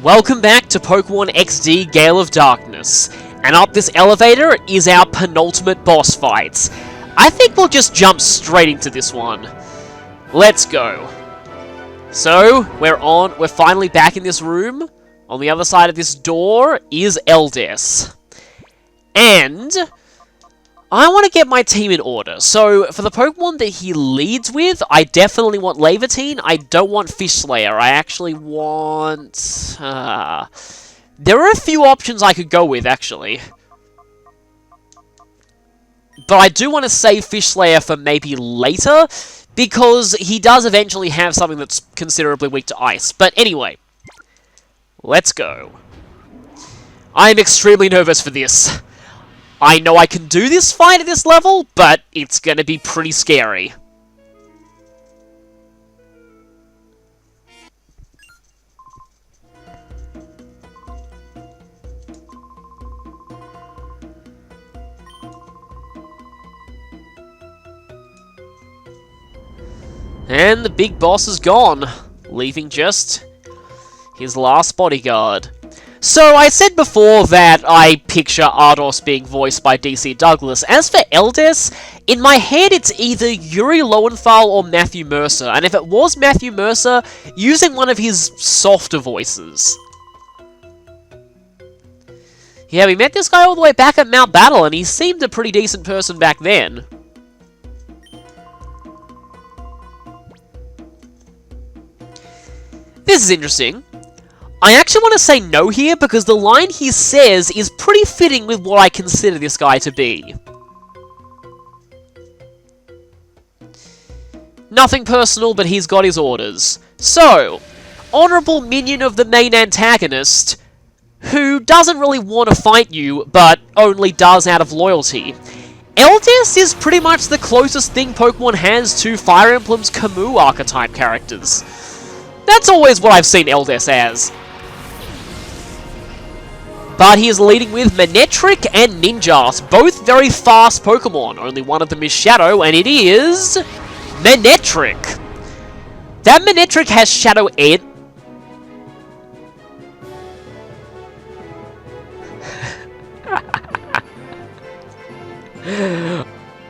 Welcome back to Pokemon XD Gale of Darkness, and up this elevator is our penultimate boss fight. I think we'll just jump straight into this one. Let's go. So, we're finally back in this room. On the other side of this door is Eldes. And I want to get my team in order. So, for the Pokemon that he leads with, I definitely want Lavertine. I don't want Fish Slayer. I actually want... There are a few options I could go with, actually. But I do want to save Fish Slayer for maybe later, because he does eventually have something that's considerably weak to ice. But anyway, let's go. I'm extremely nervous for this. I know I can do this fight at this level, but it's gonna be pretty scary. And the big boss is gone, leaving just his last bodyguard. So, I said before that I picture Ardos being voiced by DC Douglas. As for Eldes, in my head it's either Yuri Lowenthal or Matthew Mercer, and if it was Matthew Mercer, using one of his softer voices. Yeah, we met this guy all the way back at Mount Battle, and he seemed a pretty decent person back then. This is interesting. I actually want to say no here, because the line he says is pretty fitting with what I consider this guy to be. Nothing personal, but he's got his orders. So, honourable minion of the main antagonist, who doesn't really want to fight you, but only does out of loyalty. Eldes is pretty much the closest thing Pokemon has to Fire Emblem's Camus archetype characters. That's always what I've seen Eldes as. But he is leading with Manectric and Ninjask, both very fast Pokemon. Only one of them is Shadow, and it is... Manectric. That Manectric has Shadow Ed...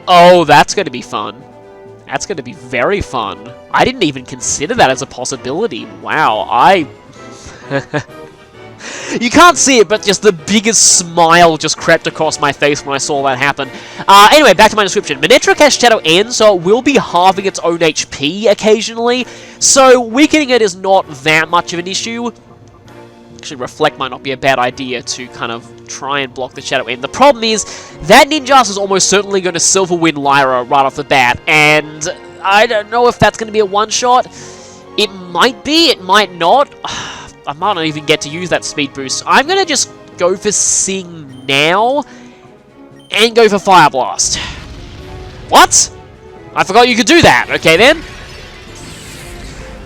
Oh, that's going to be fun. That's going to be very fun. I didn't even consider that as a possibility. Wow, You can't see it, but just the biggest smile just crept across my face when I saw that happen. Anyway, back to my description. Manectric has Shadow N, so it will be halving its own HP occasionally, so weakening it is not that much of an issue. Actually, Reflect might not be a bad idea to kind of try and block the Shadow N. The problem is, that Ninjask is almost certainly going to Silver Wind Lyra right off the bat, and I don't know if that's going to be a one-shot. It might be, it might not. I might not even get to use that speed boost. I'm going to just go for Sing now, and go for Fire Blast. What? I forgot you could do that. Okay, then.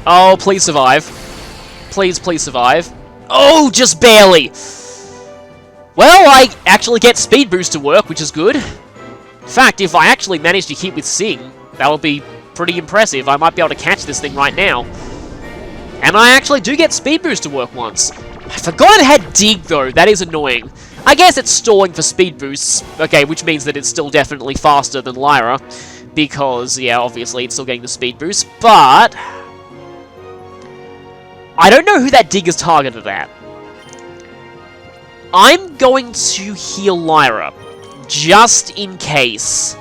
Oh, please survive. Please, please survive. Oh, just barely. Well, I actually get Speed Boost to work, which is good. In fact, if I actually manage to keep with Sing, that would be pretty impressive. I might be able to catch this thing right now. And I actually do get Speed Boost to work once. I forgot it had Dig, though. That is annoying. I guess it's stalling for Speed Boosts. Okay, which means that it's still definitely faster than Lyra. Because, yeah, obviously it's still getting the Speed Boost. But I don't know who that Dig is targeted at. I'm going to heal Lyra, just in case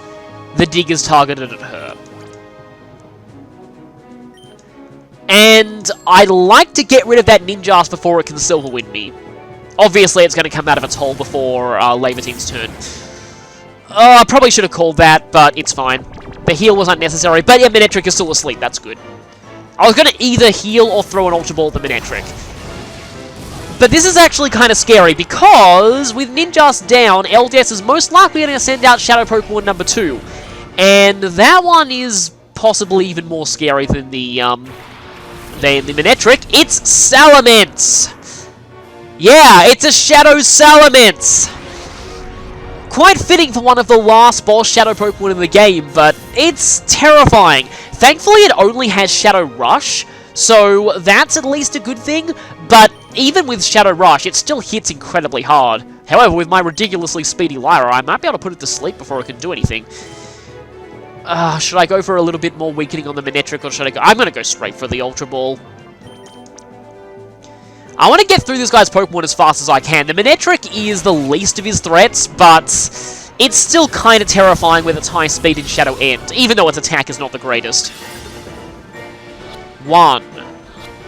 the Dig is targeted at her. And I'd like to get rid of that Ninjask before it can Silver Wind me. Obviously, it's going to come out of its hole before Lavertine's turn. I probably should have called that, but it's fine. The heal was unnecessary, but yeah, Manectric is still asleep, that's good. I was going to either heal or throw an Ultra Ball at the Manectric. But this is actually kind of scary, because with Ninjask down, Eldes is most likely going to send out Shadow Pokemon number 2. And that one is possibly even more scary than the Manectric. It's Salamence! Yeah, it's a Shadow Salamence! Quite fitting for one of the last boss Shadow Pokemon in the game, but it's terrifying. Thankfully, it only has Shadow Rush, so that's at least a good thing, but even with Shadow Rush, it still hits incredibly hard. However, with my ridiculously speedy Lyra, I might be able to put it to sleep before it can do anything. Should I go for a little bit more weakening on the Manectric, or should I go... I'm going to go straight for the Ultra Ball. I want to get through this guy's Pokemon as fast as I can. The Manectric is the least of his threats, but it's still kind of terrifying with its high speed in Shadow End, even though its attack is not the greatest. 1,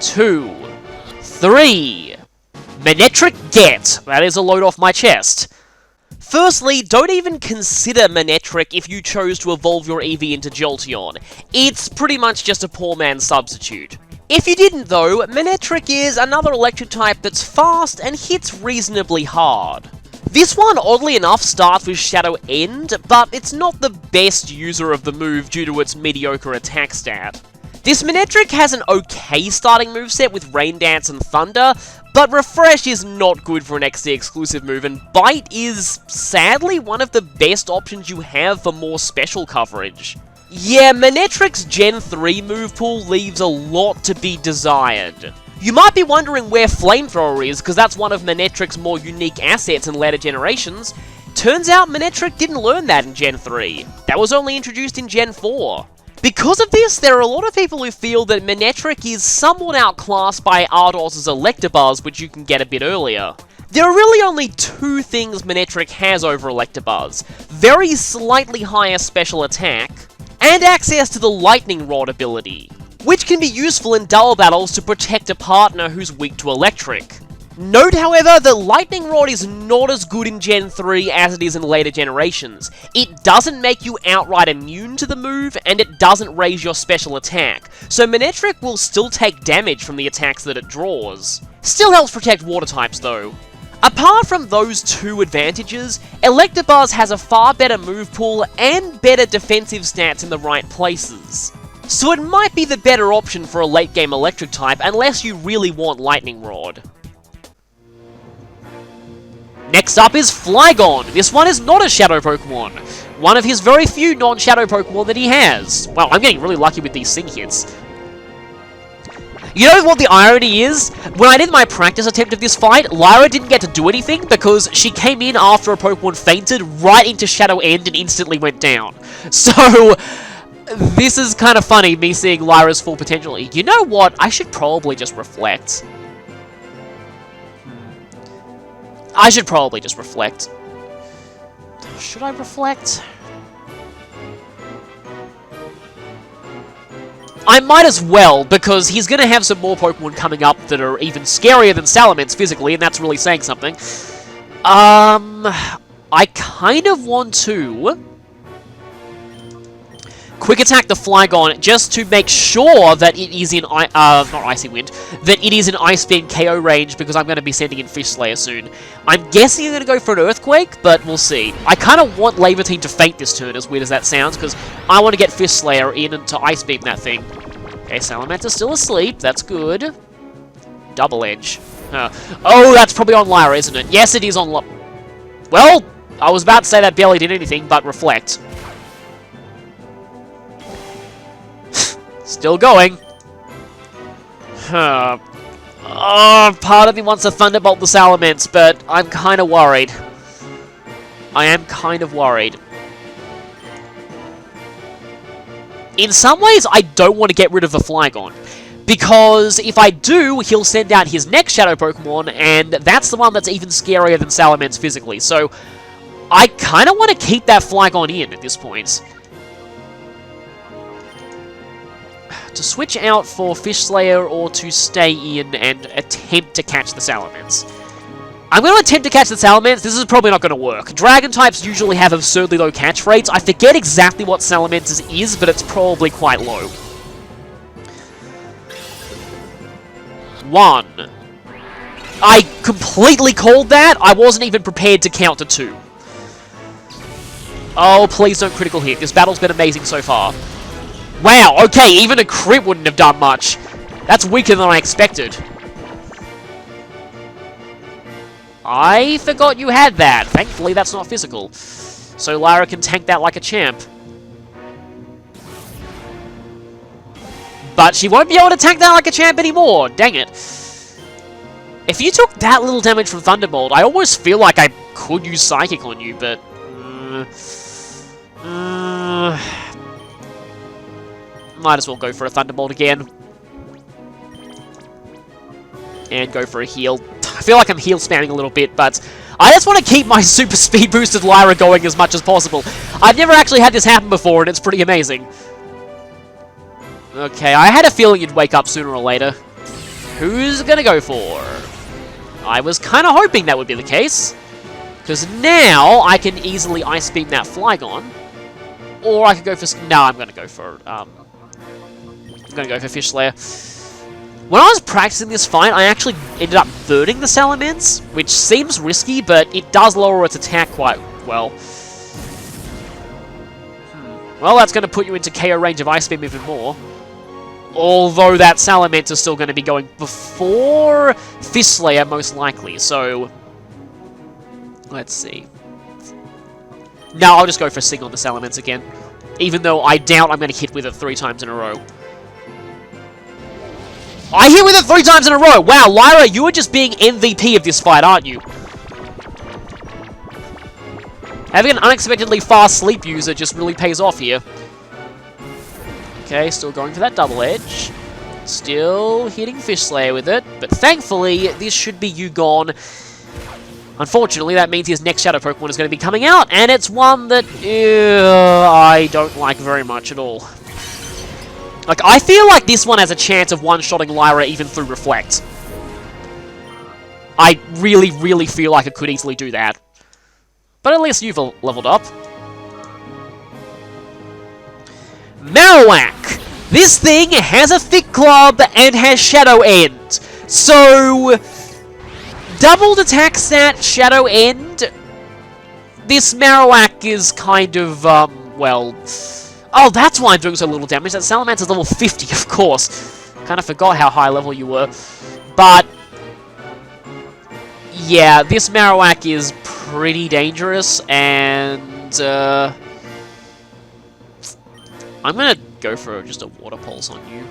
2, 3. Manectric get! That is a load off my chest. Firstly, don't even consider Manectric if you chose to evolve your Eevee into Jolteon. It's pretty much just a poor man's substitute. If you didn't though, Manectric is another electric type that's fast and hits reasonably hard. This one, oddly enough, starts with Shadow End, but it's not the best user of the move due to its mediocre attack stat. This Manectric has an okay starting moveset with Rain Dance and Thunder, but Refresh is not good for an XD exclusive move, and Bite is, sadly, one of the best options you have for more special coverage. Yeah, Manectric's Gen 3 move pool leaves a lot to be desired. You might be wondering where Flamethrower is, because that's one of Manectric's more unique assets in later generations. Turns out Manectric didn't learn that in Gen 3. That was only introduced in Gen 4. Because of this, there are a lot of people who feel that Manectric is somewhat outclassed by Ardos's Electabuzz, which you can get a bit earlier. There are really only two things Manectric has over Electabuzz: very slightly higher special attack, and access to the Lightning Rod ability, which can be useful in double battles to protect a partner who's weak to electric. Note, however, that Lightning Rod is not as good in Gen 3 as it is in later generations. It doesn't make you outright immune to the move, and it doesn't raise your special attack, so Manectric will still take damage from the attacks that it draws. Still helps protect water types though. Apart from those two advantages, Electabuzz has a far better move pool and better defensive stats in the right places. So it might be the better option for a late game electric type unless you really want Lightning Rod. Next up is Flygon. This one is not a Shadow Pokemon. One of his very few non-Shadow Pokemon that he has. Wow, I'm getting really lucky with these Sing hits. You know what the irony is? When I did my practice attempt of this fight, Lyra didn't get to do anything because she came in after a Pokemon fainted right into Shadow End and instantly went down. So, this is kind of funny, me seeing Lyra's full potential. You know what? I should probably just reflect. I should probably just reflect. Should I reflect? I might as well, because he's going to have some more Pokemon coming up that are even scarier than Salamence physically, and that's really saying something. I kind of want to Quick Attack the Flygon just to make sure that it is in, not Icy Wind, that it is in Ice Beam KO range, because I'm going to be sending in Fish Slayer soon. I'm guessing I'm going to go for an Earthquake, but we'll see. I kind of want Lavertine to faint this turn, as weird as that sounds, because I want to get Fish Slayer in and to Ice Beam that thing. Okay, Salamancer's still asleep, that's good. Double Edge. Oh, that's probably on Lyra, isn't it? Yes, it is on Well, I was about to say that barely did anything, but Reflect. Still going. Part of me wants to Thunderbolt the Salamence, but I'm kind of worried. I am kind of worried. In some ways, I don't want to get rid of the Flygon, because if I do, he'll send out his next Shadow Pokemon, and that's the one that's even scarier than Salamence physically, so I kind of want to keep that Flygon in at this point. To switch out for Fish Slayer or to stay in and attempt to catch the Salamence. I'm going to attempt to catch the Salamence. This is probably not going to work. Dragon types usually have absurdly low catch rates. I forget exactly what Salamence's is, but it's probably quite low. 1. I completely called that. I wasn't even prepared to count to 2. Oh, please don't critical hit. This battle's been amazing so far. Wow, okay, even a crit wouldn't have done much. That's weaker than I expected. I forgot you had that. Thankfully, that's not physical. So Lyra can tank that like a champ. But she won't be able to tank that like a champ anymore. Dang it. If you took that little damage from Thunderbolt, I almost feel like I could use Psychic on you, but... might as well go for a Thunderbolt again. And go for a heal. I feel like I'm heal spamming a little bit, but I just want to keep my super speed boosted Lyra going as much as possible. I've never actually had this happen before, and it's pretty amazing. Okay, I had a feeling you'd wake up sooner or later. Who's gonna go for? I was kind of hoping that would be the case. Because now I can easily Ice Beam that Flygon. Or I could go for... No, I'm gonna go for... I'm gonna go for Fish Slayer. When I was practicing this fight, I actually ended up burning the Salamence, which seems risky, but it does lower its attack quite well. Well, that's going to put you into KO range of Ice Beam even more. Although that Salamence is still going to be going before Fish Slayer, most likely, so... Let's see. No, I'll just go for Sing on the Salamence again. Even though I doubt I'm going to hit with it 3 times in a row. I hit with it 3 times in a row! Wow, Lyra, you are just being MVP of this fight, aren't you? Having an unexpectedly fast sleep user just really pays off here. Okay, still going for that double edge. Still hitting Fish Slayer with it, but thankfully, this should be you gone. Unfortunately, that means his next Shadow Pokemon is going to be coming out, and it's one that I don't like very much at all. Like, I feel like this one has a chance of one-shotting Lyra even through Reflect. I really, really feel like it could easily do that. But at least you've leveled up. Marowak! This thing has a Thick Club and has Shadow End. So, doubled attack stat, Shadow End. This Marowak is kind of, well... Oh, that's why I'm doing so little damage. That Salamence is level 50, of course. Kind of forgot how high level you were. But, yeah, this Marowak is pretty dangerous, and, I'm gonna go for just a Water Pulse on you.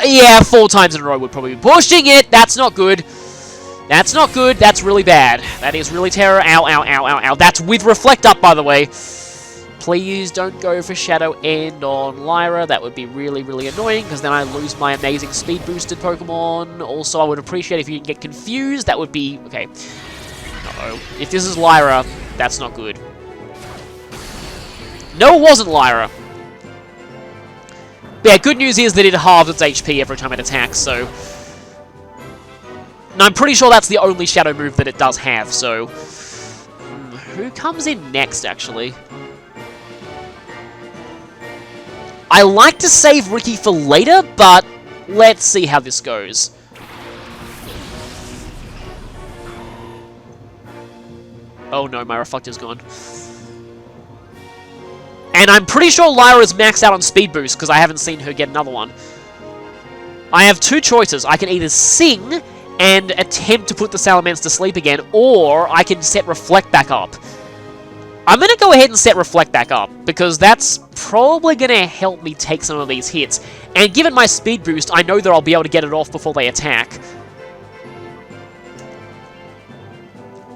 Yeah, 4 times in a row would probably be pushing it! That's not good. That's not good. That's really bad. That is really terror. Ow, ow, ow, ow, ow. That's with Reflect Up, by the way. Please don't go for Shadow End on Lyra. That would be really, really annoying, because then I lose my amazing speed-boosted Pokemon. Also, I would appreciate if you didn't get confused. That would be... Okay. Uh-oh. If this is Lyra, that's not good. No, it wasn't Lyra. But yeah, good news is that it halves its HP every time it attacks, so... And I'm pretty sure that's the only Shadow move that it does have, so... Who comes in next, actually? I like to save Ricky for later, but let's see how this goes. Oh no, my Reflector's gone. And I'm pretty sure Lyra's maxed out on Speed Boost, because I haven't seen her get another one. I have 2 choices. I can either Sing and attempt to put the Salamence to sleep again, or I can set Reflect back up. I'm going to go ahead and set Reflect back up, because that's probably going to help me take some of these hits. And given my speed boost, I know that I'll be able to get it off before they attack.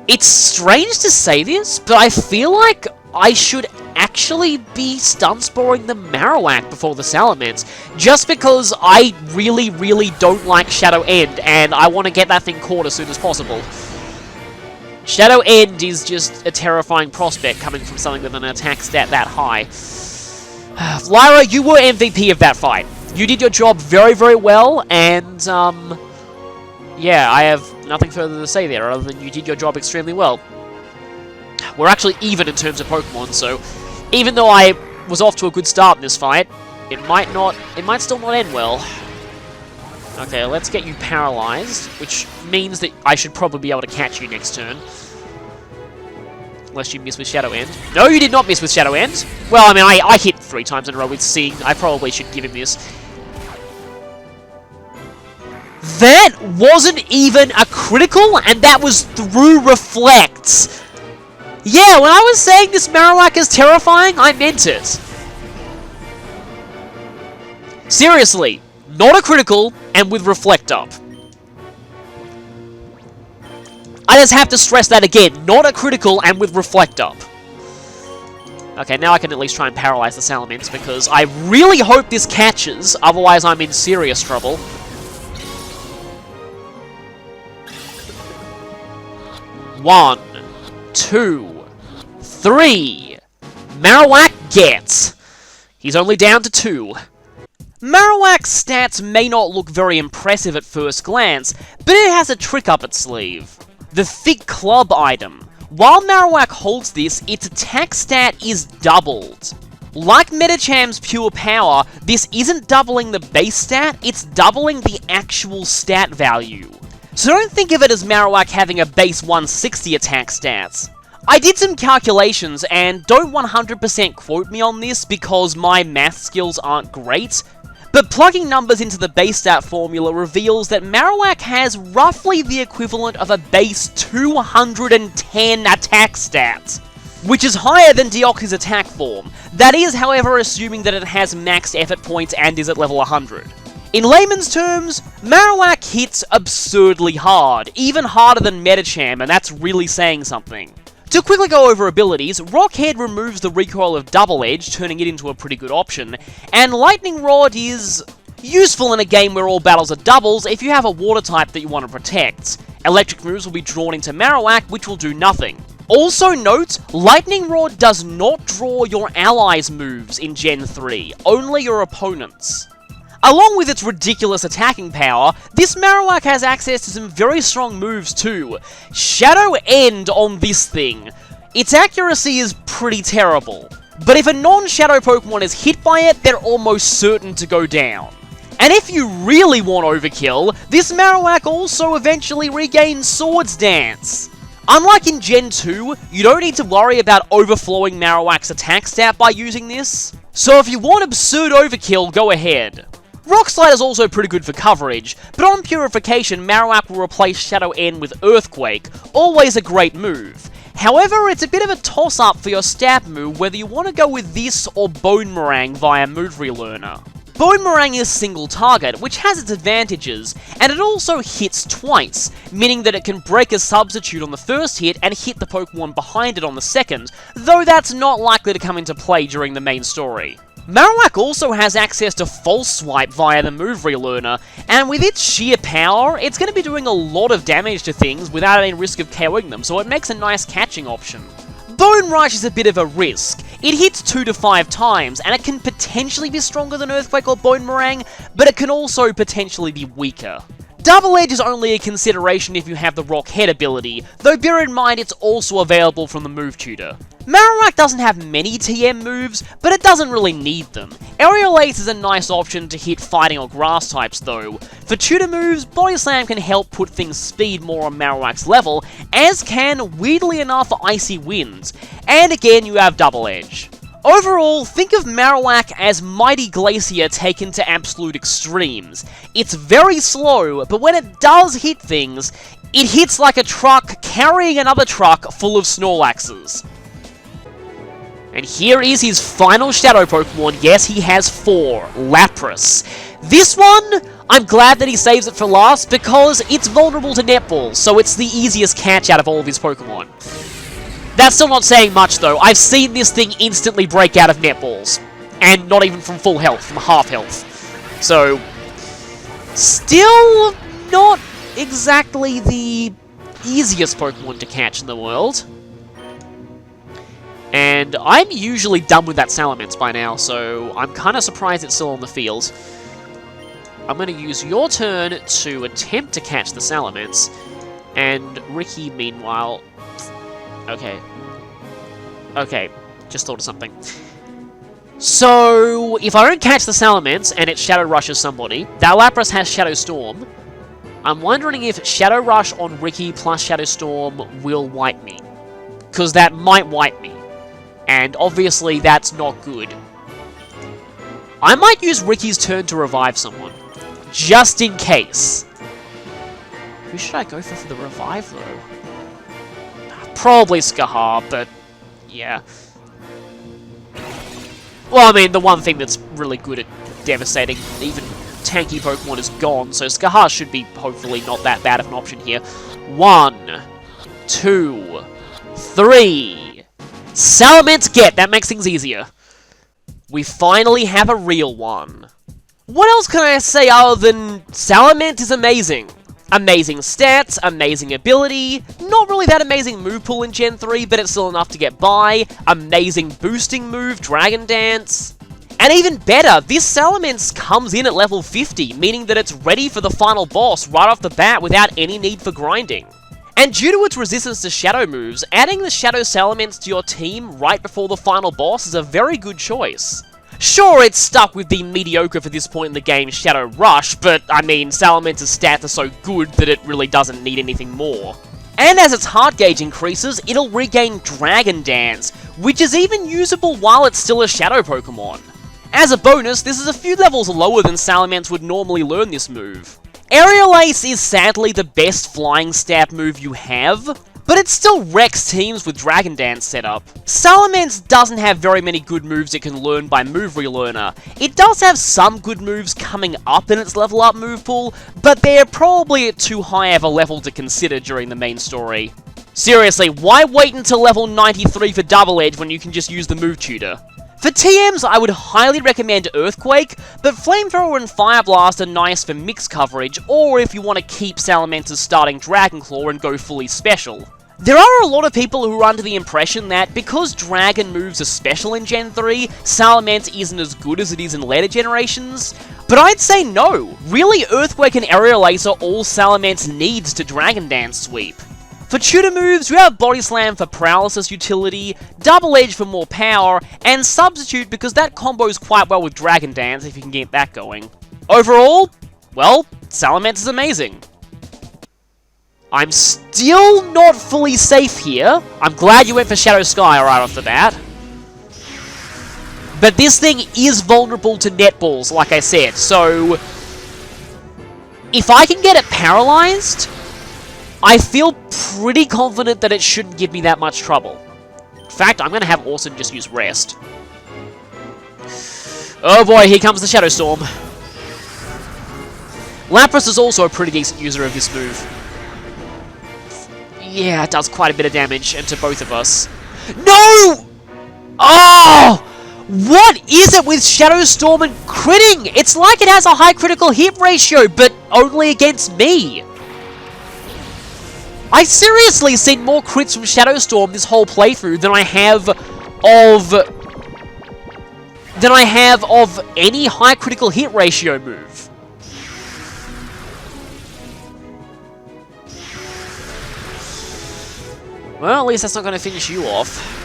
It's strange to say this, but I feel like I should actually be stun sporing the Marowak before the Salamence, just because I really, really don't like Shadow End, and I want to get that thing caught as soon as possible. Shadow End is just a terrifying prospect coming from something with an attack stat that high. Lyra, you were MVP of that fight. You did your job very, very well, and, yeah, I have nothing further to say there other than you did your job extremely well. We're actually even in terms of Pokemon, so even though I was off to a good start in this fight, it might still not end well. Okay, let's get you paralyzed, which means that I should probably be able to catch you next turn. Unless you miss with Shadow End. No, you did not miss with Shadow End. Well, I mean, I hit 3 times in a row with Sing. I probably should give him this. That wasn't even a critical, and that was through Reflects. Yeah, when I was saying this Marowak is terrifying, I meant it. Seriously, not a critical, and with Reflect Up. I just have to stress that again. Not a critical and with Reflect Up. Okay, now I can at least try and paralyze the Salamence, because I really hope this catches, otherwise I'm in serious trouble. One, two, three. Marowak gets. He's only down to 2. Marowak's stats may not look very impressive at first glance, but it has a trick up its sleeve. The Thick Club item. While Marowak holds this, its attack stat is doubled. Like Medicham's Pure Power, this isn't doubling the base stat, it's doubling the actual stat value. So don't think of it as Marowak having a base 160 attack stats. I did some calculations, and don't 100% quote me on this because my math skills aren't great, but plugging numbers into the base stat formula reveals that Marowak has roughly the equivalent of a base 210 attack stats, which is higher than Deoxys attack form. That is, however, assuming that it has maxed effort points and is at level 100. In layman's terms, Marowak hits absurdly hard, even harder than Medicham, and that's really saying something. To quickly go over abilities, Rockhead removes the recoil of Double Edge, turning it into a pretty good option, and Lightning Rod is useful in a game where all battles are doubles if you have a water type that you want to protect. Electric moves will be drawn into Marowak, which will do nothing. Also note, Lightning Rod does not draw your allies' moves in Gen 3, only your opponents'. Along with its ridiculous attacking power, this Marowak has access to some very strong moves too. Shadow End on this thing. Its accuracy is pretty terrible, but if a non-Shadow Pokemon is hit by it, they're almost certain to go down. And if you really want overkill, this Marowak also eventually regains Swords Dance. Unlike in Gen 2, you don't need to worry about overflowing Marowak's attack stat by using this, so if you want absurd overkill, go ahead. Rock Slide is also pretty good for coverage, but on Purification, Marowak will replace Shadow End with Earthquake, always a great move. However, it's a bit of a toss-up for your stab move whether you want to go with this or Bone Meringue via Move Relearner. Bone Meringue is single target, which has its advantages, and it also hits twice, meaning that it can break a substitute on the first hit and hit the Pokemon behind it on the second, though that's not likely to come into play during the main story. Marowak also has access to False Swipe via the Move Relearner, and with its sheer power, it's going to be doing a lot of damage to things without any risk of KOing them, so it makes a nice catching option. Bone Rush is a bit of a risk. It hits 2 to 5 times, and it can potentially be stronger than Earthquake or Bone Meringue, but it can also potentially be weaker. Double Edge is only a consideration if you have the Rock Head ability, though bear in mind it's also available from the Move Tutor. Marowak doesn't have many TM moves, but it doesn't really need them. Aerial Ace is a nice option to hit fighting or grass types though. For tutor moves, Body Slam can help put things speed more on Marowak's level, as can, weirdly enough, Icy Winds. And again, you have Double Edge. Overall, think of Marowak as Mighty Glacier taken to absolute extremes. It's very slow, but when it does hit things, it hits like a truck carrying another truck full of Snorlaxes. And here is his final Shadow Pokemon. Yes, he has 4. Lapras. This one, I'm glad that he saves it for last, because it's vulnerable to Netballs, so it's the easiest catch out of all of his Pokemon. That's still not saying much, though. I've seen this thing instantly break out of Netballs. And not even from full health, from half health. So, still not exactly the easiest Pokemon to catch in the world. And I'm usually done with that Salamence by now, so I'm kind of surprised it's still on the field. I'm going to use your turn to attempt to catch the Salamence, and Ricky, meanwhile... Okay, just thought of something. So, if I don't catch the Salamence, and it Shadow Rushes somebody, that Lapras has Shadow Storm. I'm wondering if Shadow Rush on Ricky plus Shadow Storm will wipe me. Because that might wipe me. And obviously that's not good. I might use Ricky's turn to revive someone. Just in case. Who should I go for the revive, though? Probably Skahar, but... yeah. Well, I mean, the one thing that's really good at devastating even tanky Pokemon is gone, so Skahar should be hopefully not that bad of an option here. 1, 2, 3. Salamence get! That makes things easier. We finally have a real one. What else can I say other than Salamence is amazing? Amazing stats, amazing ability, not really that amazing move pool in Gen 3, but it's still enough to get by, amazing boosting move, Dragon Dance. And even better, this Salamence comes in at level 50, meaning that it's ready for the final boss right off the bat without any need for grinding. And due to its resistance to shadow moves, adding the Shadow Salamence to your team right before the final boss is a very good choice. Sure, it's stuck with the mediocre for this point in the game Shadow Rush, but I mean, Salamence's stats are so good that it really doesn't need anything more. And as its heart gauge increases, it'll regain Dragon Dance, which is even usable while it's still a Shadow Pokemon. As a bonus, this is a few levels lower than Salamence would normally learn this move. Aerial Ace is sadly the best flying stab move you have, but it still wrecks teams with Dragon Dance setup. Salamence doesn't have very many good moves it can learn by Move Relearner. It does have some good moves coming up in its level up move pool, but they're probably at too high of a level to consider during the main story. Seriously, why wait until level 93 for Double Edge when you can just use the move tutor? For TMs, I would highly recommend Earthquake, but Flamethrower and Fire Blast are nice for mixed coverage, or if you want to keep Salamence's starting Dragon Claw and go fully special. There are a lot of people who are under the impression that because Dragon moves are special in Gen 3, Salamence isn't as good as it is in later generations, but I'd say no. Really, Earthquake and Aerial Ace are all Salamence needs to Dragon Dance sweep. For tutor moves, you have Body Slam for paralysis utility, Double Edge for more power, and Substitute because that combos quite well with Dragon Dance if you can get that going. Overall, well, Salamence is amazing. I'm still not fully safe here. I'm glad you went for Shadow Sky right off the bat. But this thing is vulnerable to netballs, like I said, so if I can get it paralyzed, I feel pretty confident that it shouldn't give me that much trouble. In fact, I'm going to have Orson just use Rest. Oh boy, here comes the Shadow Storm. Lapras is also a pretty decent user of this move. Yeah, it does quite a bit of damage, and to both of us. No! Oh! What is it with Shadow Storm and critting? It's like it has a high critical hit ratio, but only against me. I've seriously seen more crits from Shadow Storm this whole playthrough than I have of any high critical hit ratio move. Well, at least that's not going to finish you off.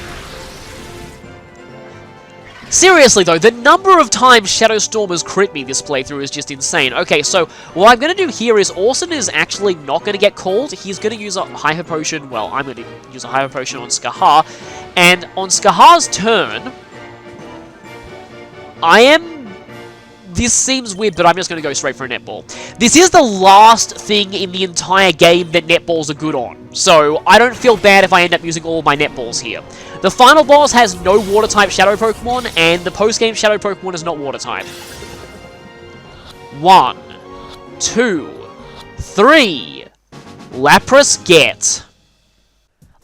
Seriously though, the number of times Shadow Storm has crit me this playthrough is just insane. Okay, so what I'm going to do here is Orson is actually not going to get called. He's going to use a Hyper Potion. Well, I'm going to use a Hyper Potion on Skahar. And on Skahar's turn, this seems weird, but I'm just going to go straight for a netball. This is the last thing in the entire game that netballs are good on, so I don't feel bad if I end up using all of my netballs here. The final boss has no Water-type Shadow Pokemon, and the post-game Shadow Pokemon is not Water-type. 1, 2, 3. Lapras get.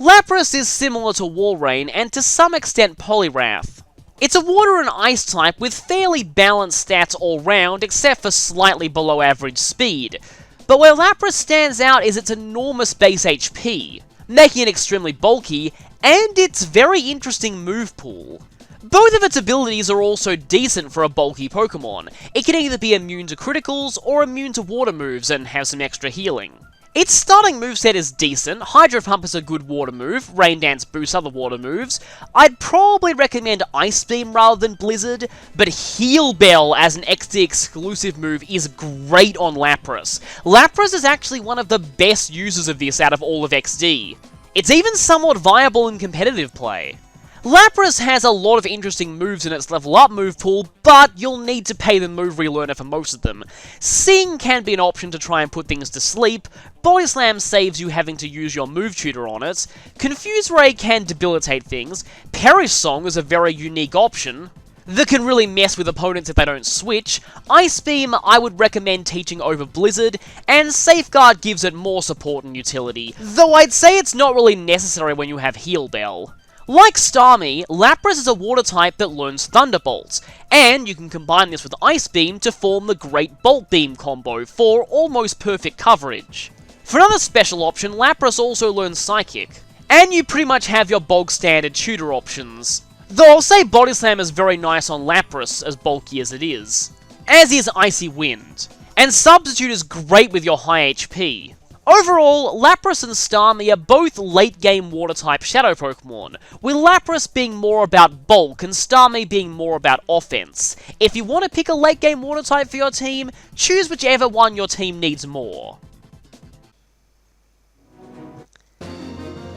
Lapras is similar to Walrein, and to some extent Poliwrath. It's a water and ice type with fairly balanced stats all round, except for slightly below average speed. But where Lapras stands out is its enormous base HP, making it extremely bulky, and its very interesting move pool. Both of its abilities are also decent for a bulky Pokemon. It can either be immune to criticals or immune to water moves and have some extra healing. Its starting moveset is decent. Hydro Pump is a good water move, Rain Dance boosts other water moves. I'd probably recommend Ice Beam rather than Blizzard, but Heal Bell as an XD exclusive move is great on Lapras. Lapras is actually one of the best users of this out of all of XD. It's even somewhat viable in competitive play. Lapras has a lot of interesting moves in its level up move pool, but you'll need to pay the move relearner for most of them. Sing can be an option to try and put things to sleep, Body Slam saves you having to use your move tutor on it, Confuse Ray can debilitate things, Perish Song is a very unique option, that can really mess with opponents if they don't switch. Ice Beam I would recommend teaching over Blizzard, and Safeguard gives it more support and utility, though I'd say it's not really necessary when you have Heal Bell. Like Starmie, Lapras is a water type that learns Thunderbolt, and you can combine this with Ice Beam to form the Great Bolt Beam combo for almost perfect coverage. For another special option, Lapras also learns Psychic, and you pretty much have your bog standard tutor options. Though I'll say Body Slam is very nice on Lapras, as bulky as it is. As is Icy Wind, and Substitute is great with your high HP. Overall, Lapras and Starmie are both late-game Water-type Shadow Pokemon, with Lapras being more about bulk and Starmie being more about offense. If you want to pick a late-game Water-type for your team, choose whichever one your team needs more.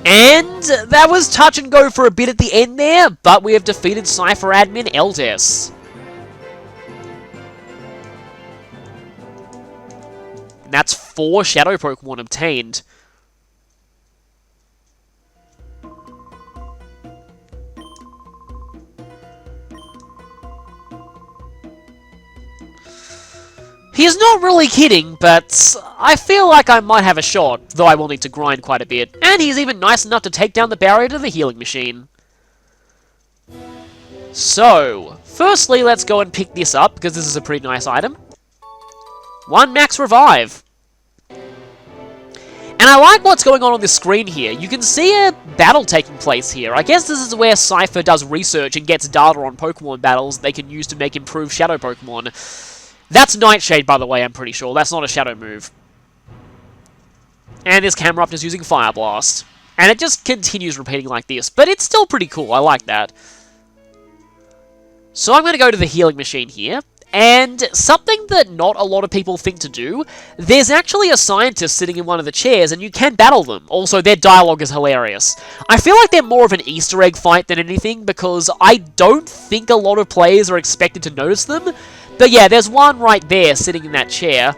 And that was touch and go for a bit at the end there, but we have defeated Cipher admin Eldes. That's 4 Shadow Pokemon obtained. He's not really kidding, but I feel like I might have a shot, though I will need to grind quite a bit. And he's even nice enough to take down the barrier to the healing machine. So, firstly, let's go and pick this up, because this is a pretty nice item. 1 max revive. And I like what's going on this screen here. You can see a battle taking place here. I guess this is where Cipher does research and gets data on Pokemon battles they can use to make improved Shadow Pokemon. That's Nightshade, by the way, I'm pretty sure. That's not a Shadow move. And this Camerupt is using Fire Blast. And it just continues repeating like this, but it's still pretty cool. I like that. So I'm going to go to the healing machine here. And something that not a lot of people think to do, there's actually a scientist sitting in one of the chairs and you can battle them. Also, their dialogue is hilarious. I feel like they're more of an Easter egg fight than anything because I don't think a lot of players are expected to notice them. But yeah, there's one right there sitting in that chair.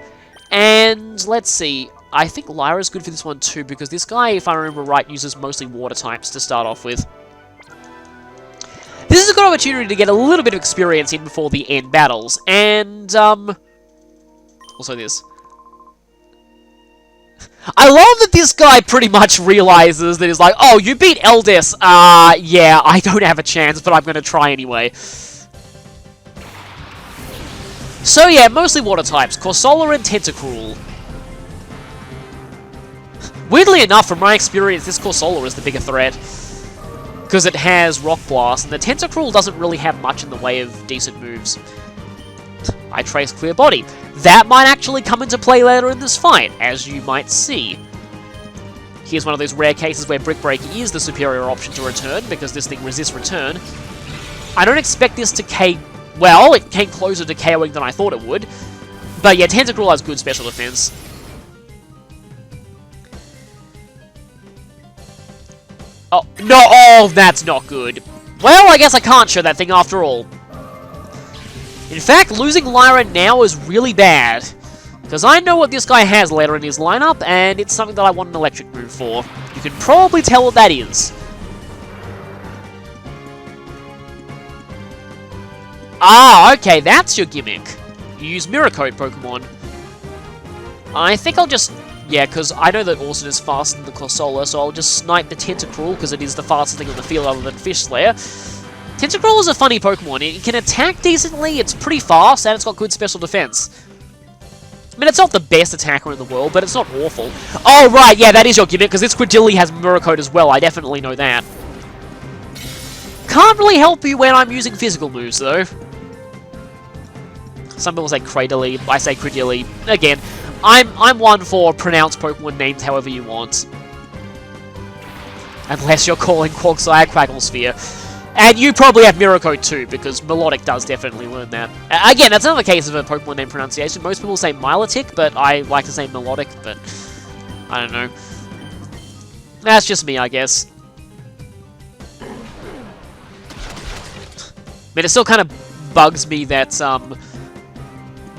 And let's see, I think Lyra's good for this one too because this guy, if I remember right, uses mostly water types to start off with. This is a good opportunity to get a little bit of experience in before the end battles, and, also this. I love that this guy pretty much realizes that he's like, oh, you beat Eldes, yeah, I don't have a chance, but I'm gonna try anyway. So yeah, mostly water types, Corsola and Tentacruel. Weirdly enough, from my experience, this Corsola is the bigger threat. Because it has Rock Blast, and the Tentacruel doesn't really have much in the way of decent moves. I trace Clear Body. That might actually come into play later in this fight, as you might see. Here's one of those rare cases where Brick Break is the superior option to return, because this thing resists return. I don't expect this to K... Well, it came closer to KOing than I thought it would. But yeah, Tentacruel has good special defense. Oh, no, oh, that's not good. Well, I guess I can't show that thing after all. In fact, losing Lyra now is really bad. Because I know what this guy has later in his lineup, and it's something that I want an electric move for. You can probably tell what that is. Ah, okay, that's your gimmick. You use Mirror Coat Pokemon. I think I'll just... Yeah, because I know that Orson is faster than the Corsola, so I'll just snipe the Tentacruel, because it is the fastest thing on the field other than Fish Slayer. Tentacruel is a funny Pokemon. It can attack decently, it's pretty fast, and it's got good special defense. I mean, it's not the best attacker in the world, but it's not awful. Oh, right, yeah, that is your gimmick, because this Quadilly has Mirror Coat as well. I definitely know that. Can't really help you when I'm using physical moves, though. Some people say Cradily, I say Quadilly. Again, I'm one for pronounce Pokemon names however you want. Unless you're calling Quagsire Quagglesphere. And you probably have Mirror Coat too, because Melodic does definitely learn that. Again, that's another case of a Pokemon name pronunciation. Most people say Milotic, but I like to say Melodic, but I don't know. That's just me, I guess. I mean, it still kind of bugs me that,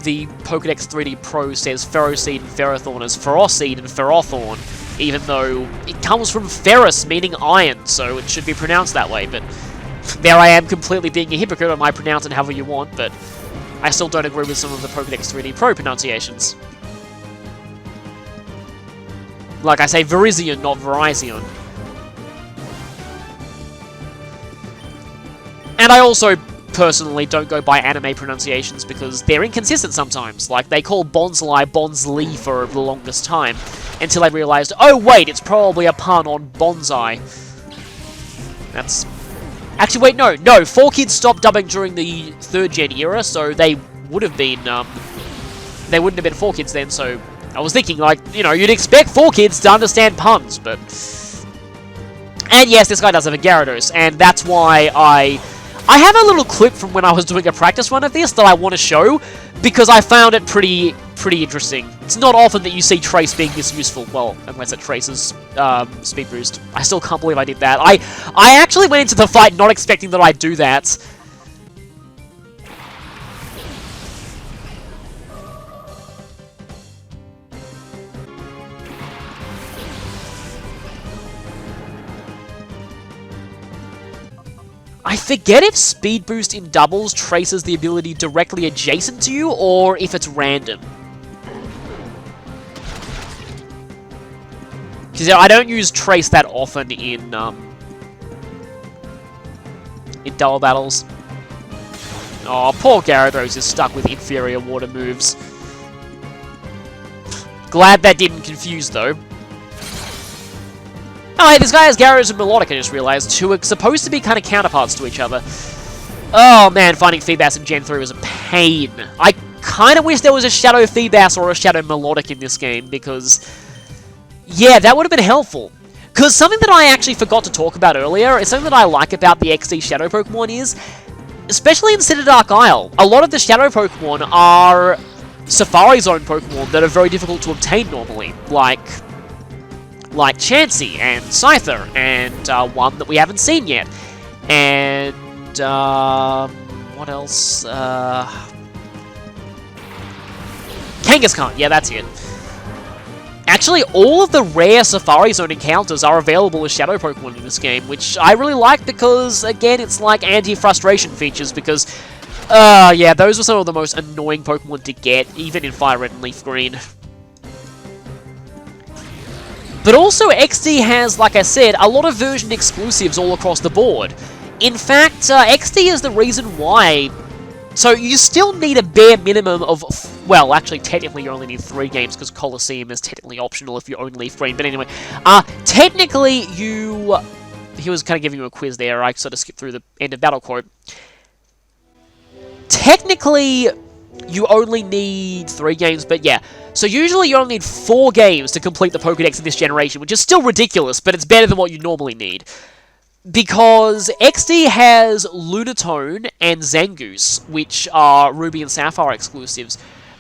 the Pokedex 3D Pro says Ferroseed and Ferrothorn as Ferroseed and Ferrothorn, even though it comes from Ferrous, meaning iron, so it should be pronounced that way, but there I am completely being a hypocrite. I might pronounce it however you want, but I still don't agree with some of the Pokédex 3D Pro pronunciations. Like I say, Virizion, not Virizion. And I also personally don't go by anime pronunciations because they're inconsistent sometimes. Like, they call Bonsai Bonsly for the longest time, until I realized, oh wait, it's probably a pun on bonsai. That's... Actually, wait, no, 4Kids stopped dubbing during the 3rd gen era, so they would have been, they wouldn't have been 4Kids then, so I was thinking, like, you know, you'd expect 4Kids to understand puns, but... And yes, this guy does have a Gyarados, and that's why I have a little clip from when I was doing a practice run of this that I want to show, because I found it pretty interesting. It's not often that you see Trace being this useful, well, unless it traces speed boost. I still can't believe I did that. I actually went into the fight not expecting that I'd do that. I forget if Speed Boost in doubles traces the ability directly adjacent to you, or if it's random. Because I don't use Trace that often in double battles. Oh, poor Gyarados is stuck with inferior water moves. Glad that didn't confuse, though. Oh, hey, this guy has Gyarados and Melodic, I just realized, who are supposed to be kind of counterparts to each other. Oh, man, finding Feebas in Gen 3 was a pain. I kind of wish there was a Shadow Feebas or a Shadow Melodic in this game, because... yeah, that would have been helpful. Because something that I actually forgot to talk about earlier, is something that I like about the XD Shadow Pokemon is, especially in City Dark Isle, a lot of the Shadow Pokemon are Safari Zone Pokemon that are very difficult to obtain normally, like Chansey and Cipher, and one that we haven't seen yet. And, what else? Kangaskhan, yeah, that's it. Actually, all of the rare Safari Zone encounters are available as Shadow Pokemon in this game, which I really like because, again, it's like anti-frustration features, because, yeah, those were some of the most annoying Pokemon to get, even in Fire Red and Leaf Green. But also, XD has, like I said, a lot of version exclusives all across the board. In fact, XD is the reason why... So, you still need a bare minimum of... Well, actually, technically, you only need 3 games, because Colosseum is technically optional if you own Leaf Green. But anyway, technically, you... He was kind of giving you a quiz there. I sort of skipped through the end of battle quote. Technically, you only need 3 games, but yeah. So usually you only need 4 games to complete the Pokédex in this generation, which is still ridiculous, but it's better than what you normally need. Because XD has Lunatone and Zangoose, which are Ruby and Sapphire exclusives.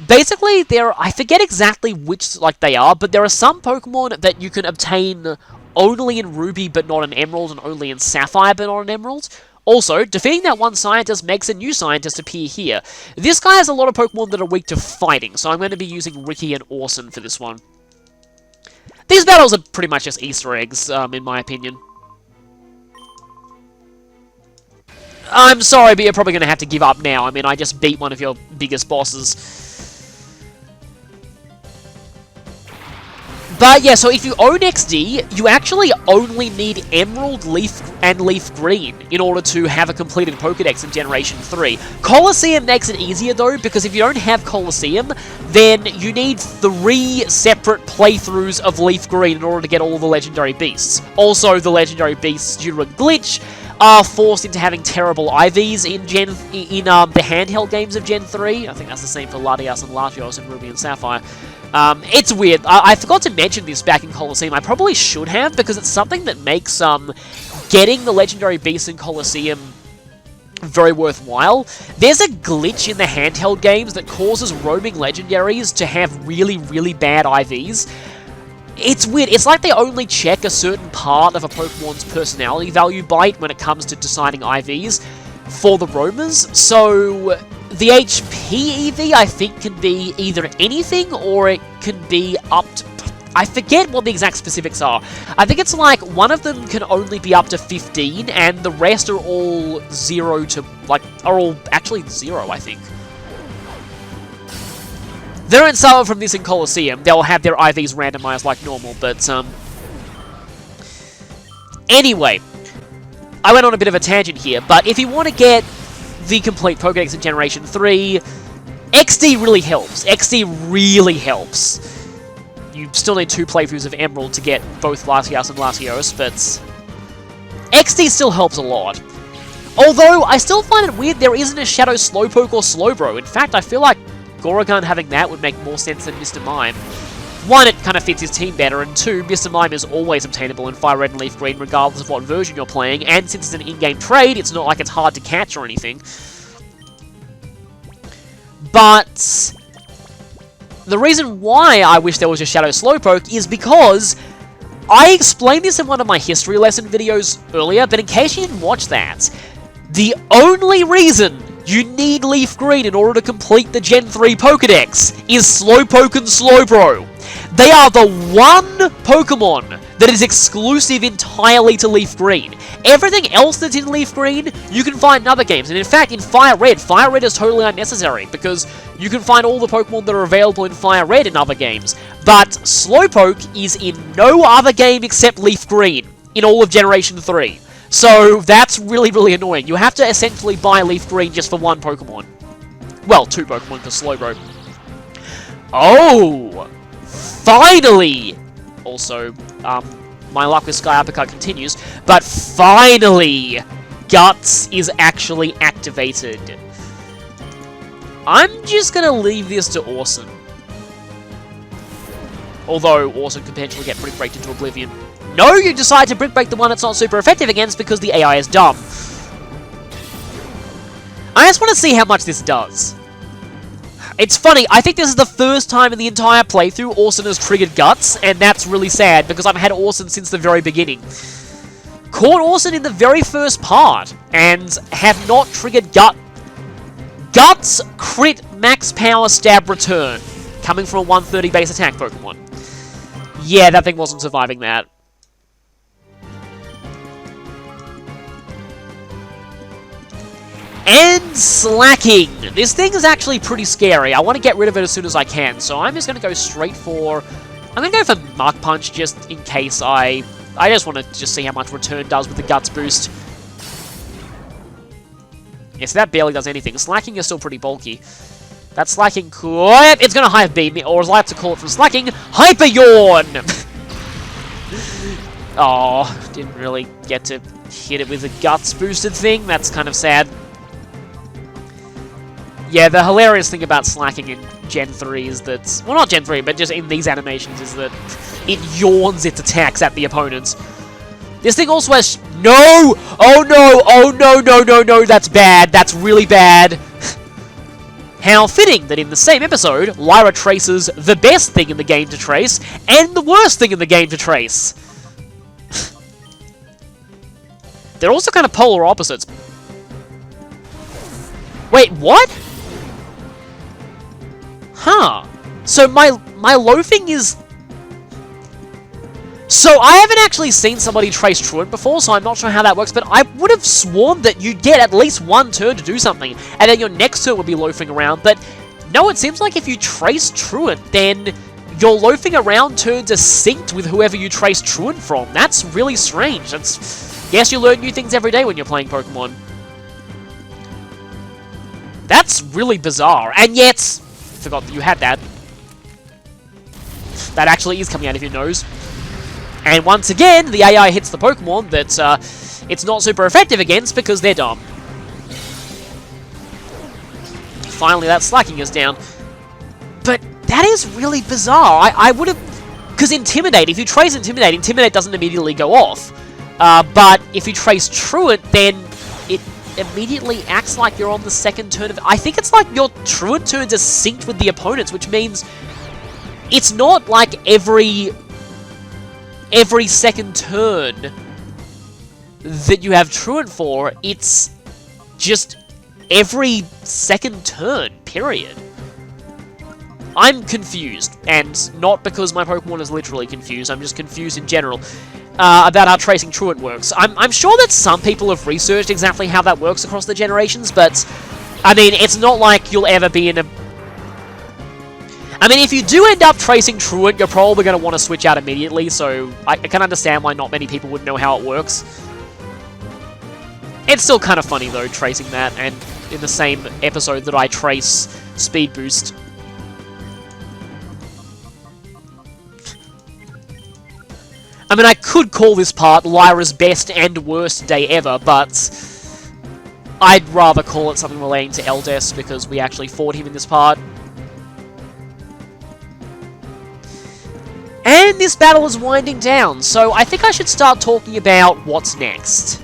Basically, I forget exactly which they are, but there are some Pokemon that you can obtain only in Ruby but not in Emerald, and only in Sapphire but not in Emerald. Also, defeating that one scientist makes a new scientist appear here. This guy has a lot of Pokemon that are weak to fighting, so I'm going to be using Ricky and Orson for this one. These battles are pretty much just Easter eggs, in my opinion. I'm sorry, but you're probably going to have to give up now. I mean, I just beat one of your biggest bosses. But yeah, so if you own XD, you actually only need Emerald, Leaf, and Leaf Green in order to have a completed Pokédex in Generation 3. Colosseum makes it easier though, because if you don't have Colosseum, then you need 3 separate playthroughs of Leaf Green in order to get all the Legendary Beasts. Also, the Legendary Beasts, due to a glitch, are forced into having terrible IVs in the handheld games of Gen 3. I think that's the same for Latias and Latios and Ruby and Sapphire. It's weird. I forgot to mention this back in Colosseum. I probably should have, because it's something that makes getting the Legendary Beasts in Colosseum very worthwhile. There's a glitch in the handheld games that causes roaming Legendaries to have really, really bad IVs. It's weird. It's like they only check a certain part of a Pokemon's personality value byte when it comes to deciding IVs for the roamers. So the HP EV, I think, can be either anything or it can be up to... I forget what the exact specifics are. I think it's like one of them can only be up to 15, and the rest are all 0 to, like, are all actually 0, I think. They don't suffer from this in Colosseum. They'll have their IVs randomized like normal, but, anyway, I went on a bit of a tangent here, but if you want to get the complete Pokédex in Generation 3, XD really helps. XD really helps. You still need 2 playthroughs of Emerald to get both Latias and Latios, but XD still helps a lot. Although, I still find it weird there isn't a Shadow Slowpoke or Slowbro. In fact, I feel like Goragun having that would make more sense than Mr. Mime. 1, it kind of fits his team better, and 2, Mr. Mime is always obtainable in Fire Red and Leaf Green regardless of what version you're playing, and since it's an in-game trade, it's not like it's hard to catch or anything. But the reason why I wish there was a Shadow Slowpoke is because I explained this in one of my history lesson videos earlier, but in case you didn't watch that, the only reason you need Leaf Green in order to complete the Gen 3 Pokédex is Slowpoke and Slowbro. They are the one Pokemon that is exclusive entirely to Leaf Green. Everything else that's in Leaf Green, you can find in other games. And in fact, in Fire Red is totally unnecessary, because you can find all the Pokemon that are available in Fire Red in other games. But Slowpoke is in no other game except Leaf Green in all of Generation 3. So that's really, really annoying. You have to essentially buy Leaf Green just for 1 Pokemon. Well, 2 Pokemon for Slowbro. Oh! Finally! Also, my luck with Sky Uppercut continues, but finally, Guts is actually activated. I'm just gonna leave this to Orson. Although, Orson could potentially get Brick Breaked into oblivion. No, you decide to Brick Break the one that's not super effective against because the AI is dumb. I just want to see how much this does. It's funny, I think this is the first time in the entire playthrough Orson has triggered Guts, and that's really sad, because I've had Orson since the very beginning. Caught Orson in the very first part, and have not triggered Guts crit max power stab return, coming from a 130 base attack Pokemon. Yeah, that thing wasn't surviving that. And Slacking! This thing is actually pretty scary. I want to get rid of it as soon as I can, so I'm just going to go straight for... I'm going to go for Mach Punch just in case I just want to just see how much Return does with the Guts boost. Yes, that barely does anything. Slacking is still pretty bulky. That Slacking cool. It's going to Hyper Beam me, or as I like to call it from Slacking, Hyper Yawn! Oh, didn't really get to hit it with a Guts boosted thing. That's kind of sad. Yeah, the hilarious thing about Slacking in Gen 3 is that... Well, not Gen 3, but just in these animations is that it yawns its attacks at the opponents. This thing also has... No! Oh no! Oh no, no, no, no! That's bad. That's really bad. How fitting that in the same episode, Lyra traces the best thing in the game to trace, and the worst thing in the game to trace. They're also kind of polar opposites. Wait, what? Huh. So my loafing is... So I haven't actually seen somebody trace Truant before, so I'm not sure how that works, but I would have sworn that you'd get at least 1 turn to do something, and then your next turn would be loafing around, but no, it seems like if you trace Truant, then your loafing around turns are synced with whoever you trace Truant from. That's really strange. That's... Yes, you learn new things every day when you're playing Pokemon. That's really bizarre, and yet... Forgot that you had that. That actually is coming out of your nose. And once again, the AI hits the Pokemon that it's not super effective against because they're dumb. Finally, that Slacking is down. But that is really bizarre. I would have... Because Intimidate, if you trace Intimidate, Intimidate doesn't immediately go off. But if you trace Truant, then it immediately acts like you're on the second turn of... I think it's like your Truant turns are synced with the opponents, which means it's not like every second turn that you have Truant for, it's just every second turn, period. I'm confused, and not because my Pokemon is literally confused, I'm just confused in general about how tracing truant works. I'm sure that some people have researched exactly how that works across the generations, but, I mean, it's not like you'll ever be in a... I mean, if you do end up tracing truant, you're probably going to want to switch out immediately, so I can understand why not many people would know how it works. It's still kind of funny, though, tracing that, and in the same episode that I trace Speed Boost. I mean, I could call this part Lyra's best and worst day ever, but I'd rather call it something relating to Eldes, because we actually fought him in this part. And this battle is winding down, so I think I should start talking about what's next.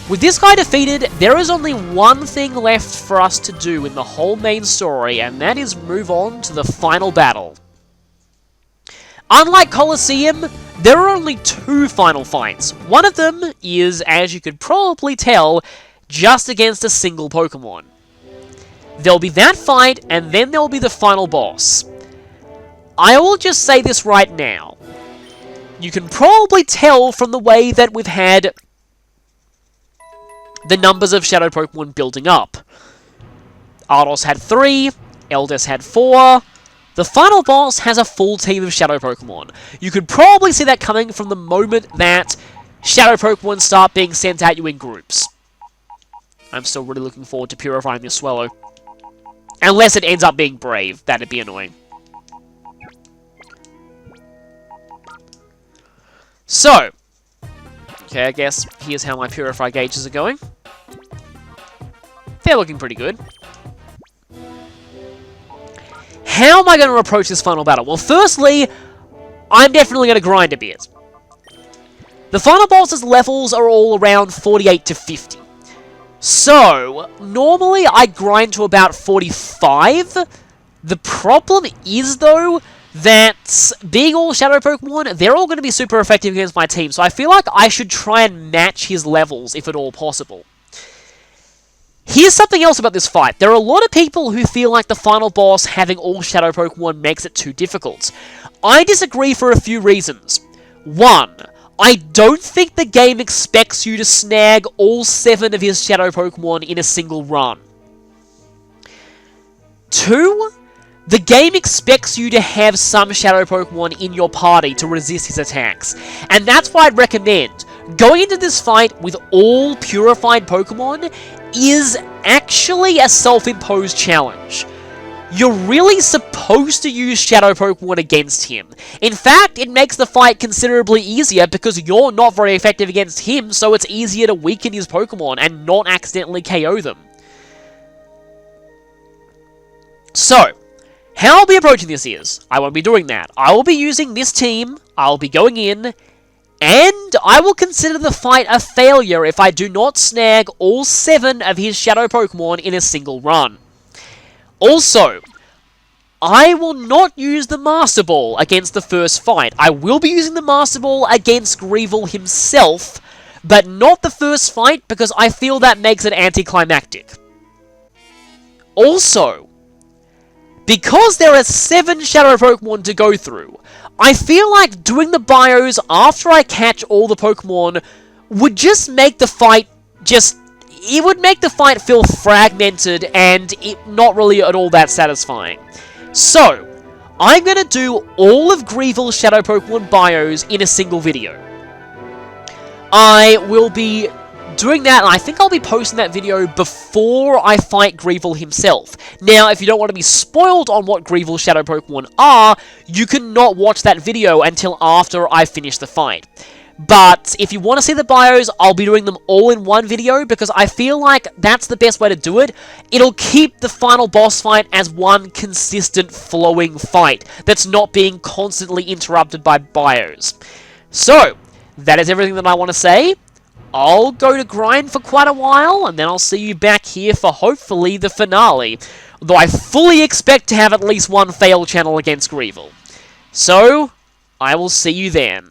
With this guy defeated, there is only one thing left for us to do in the whole main story, and that is move on to the final battle. Unlike Colosseum, there are only 2 final fights. One of them is, as you could probably tell, just against a single Pokemon. There'll be that fight, and then there'll be the final boss. I will just say this right now. You can probably tell from the way that we've had the numbers of Shadow Pokemon building up. Ardos had 3, Eldes had 4, the final boss has a full team of Shadow Pokemon. You could probably see that coming from the moment that Shadow Pokemon start being sent at you in groups. I'm still really looking forward to purifying this Swallow. Unless it ends up being Brave, that'd be annoying. So, okay, I guess here's how my Purify gauges are going. They're looking pretty good. How am I going to approach this final battle? Well, firstly, I'm definitely going to grind a bit. The final boss's levels are all around 48 to 50. So, normally I grind to about 45. The problem is, though, that being all Shadow Pokemon, they're all going to be super effective against my team, so I feel like I should try and match his levels, if at all possible. Here's something else about this fight. There are a lot of people who feel like the final boss having all Shadow Pokemon makes it too difficult. I disagree for a few reasons. 1, I don't think the game expects you to snag all 7 of his Shadow Pokemon in a single run. 2, the game expects you to have some Shadow Pokemon in your party to resist his attacks, and that's why I'd recommend going into this fight with all purified Pokemon is actually a self-imposed challenge. You're really supposed to use Shadow Pokemon against him. In fact, it makes the fight considerably easier because you're not very effective against him, so it's easier to weaken his Pokemon and not accidentally KO them. So, how I'll be approaching this is, I won't be doing that. I will be using this team, I'll be going in, and I will consider the fight a failure if I do not snag all 7 of his Shadow Pokemon in a single run. Also, I will not use the Master Ball against the first fight. I will be using the Master Ball against Greevil himself, but not the first fight because I feel that makes it anticlimactic. Also, because there are 7 Shadow Pokemon to go through, I feel like doing the bios after I catch all the Pokemon would just make the fight it would make the fight feel fragmented and not really at all that satisfying. So, I'm going to do all of Greevil's Shadow Pokemon bios in a single video. I will be doing that, and I think I'll be posting that video before I fight Greevil himself. Now, if you don't want to be spoiled on what Greevil's Shadow Pokemon are, you can not watch that video until after I finish the fight. But if you want to see the bios, I'll be doing them all in one video because I feel like that's the best way to do it. It'll keep the final boss fight as one consistent flowing fight that's not being constantly interrupted by bios. So, that is everything that I want to say. I'll go to grind for quite a while, and then I'll see you back here for hopefully the finale. Though I fully expect to have at least one fail channel against Greevil. So, I will see you then.